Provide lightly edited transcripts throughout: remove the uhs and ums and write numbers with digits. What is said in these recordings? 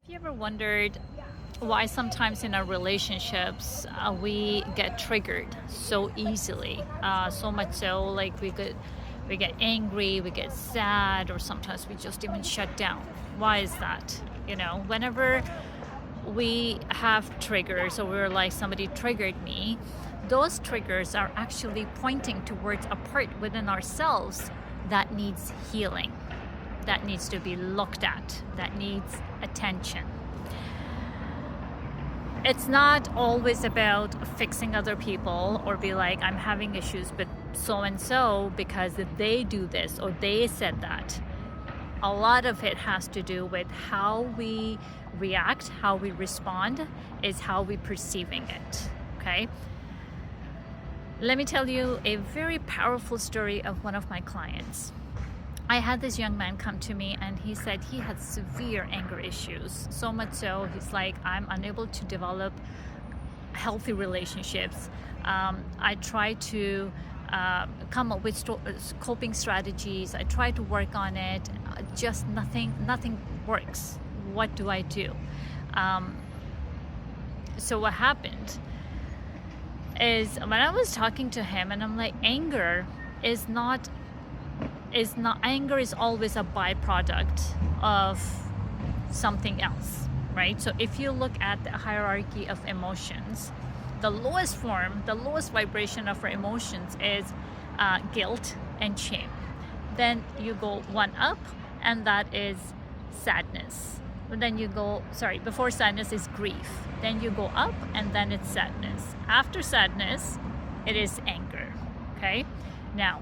Have you ever wondered why sometimes in our relationships we get triggered so easily? So much so, like we get angry, we get sad, or sometimes we just even shut down. Why is that? Whenever we have triggers, or we're like somebody triggered me, those triggers are actually pointing towards a part within ourselves that needs healing, that needs to be looked at, that needs attention. It's not always about fixing other people or be like, I'm having issues with so and so because they do this or they said that. A lot of it has to do with how we react, how we respond, is how we're perceiving it. Okay? Let me tell you a very powerful story of one of my clients. I had this young man come to me and he said he had severe anger issues. So much so, he's like, I'm unable to develop healthy relationships. I try to come up with coping strategies. I try to work on it. Just nothing works. What do I do? So what happened is when I was talking to him and I'm like, anger is always a byproduct of something else, right? So if you look at the hierarchy of emotions, the lowest form, the lowest vibration of our emotions is guilt and shame. Then you go one up, and that is sadness. But then you go, before sadness is grief. Then you go up, and then it's sadness. After sadness, it is anger, okay? Now,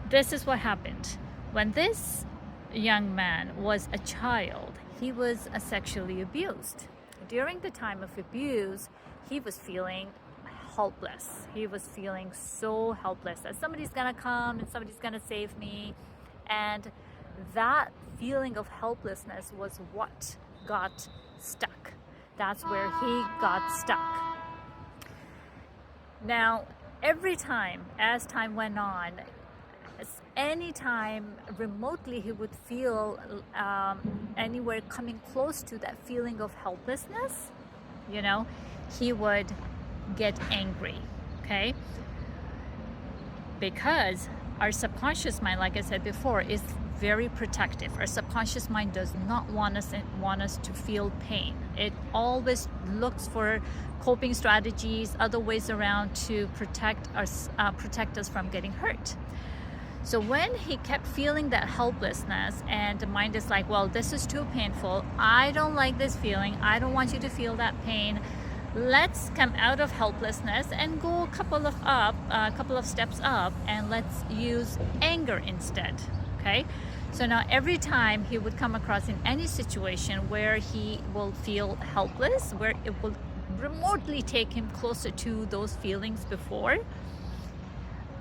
this is what happened. When this young man was a child, he was sexually abused. During the time of abuse, he was feeling helpless. He was feeling so helpless that somebody's gonna come and somebody's gonna save me. And that feeling of helplessness was what got stuck. That's where he got stuck. Now, every time, as time went on, anytime remotely he would feel anywhere coming close to that feeling of helplessness, he would get angry, okay? Because our subconscious mind, like I said before, is very protective. Our subconscious mind does not want us to feel pain. It always looks for coping strategies, other ways around to protect us from getting hurt. So when he kept feeling that helplessness and the mind is like, well, this is too painful. I don't like this feeling. I don't want you to feel that pain. Let's come out of helplessness and go a couple of steps up, and let's use anger instead. Okay? So now every time he would come across in any situation where he will feel helpless, where it will remotely take him closer to those feelings before,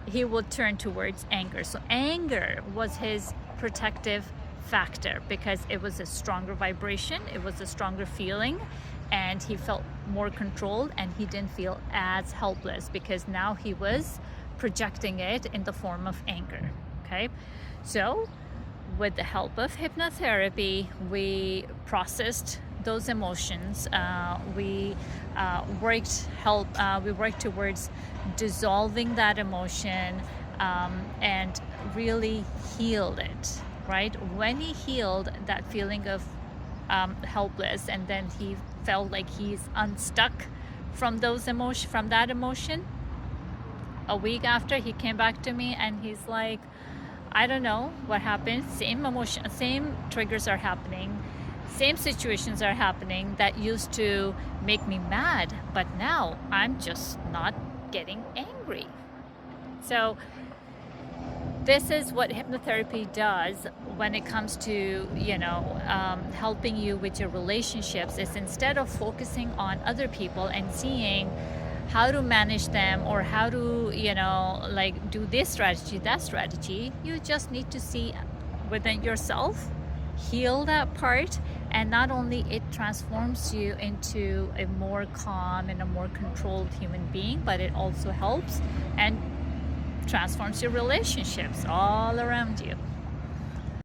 he would turn towards anger. So anger was his protective factor because it was a stronger vibration, it was a stronger feeling, and he felt more controlled and he didn't feel as helpless because now he was projecting it in the form of anger. Okay? So with the help of hypnotherapy, we processed those emotions. We worked towards dissolving that emotion and really healed it, right? When he healed that feeling of helpless, and then he felt like he's unstuck from that emotion, a week after he came back to me and he's like, I don't know what happened. Same emotion, same triggers are happening. Same situations are happening that used to make me mad, but now I'm just not getting angry. So this is what hypnotherapy does when it comes to, helping you with your relationships. Is instead of focusing on other people and seeing how to manage them or how to, do this strategy, that strategy, you just need to see within yourself, heal that part, and not only it transforms you into a more calm and a more controlled human being, but it also helps and transforms your relationships all around you.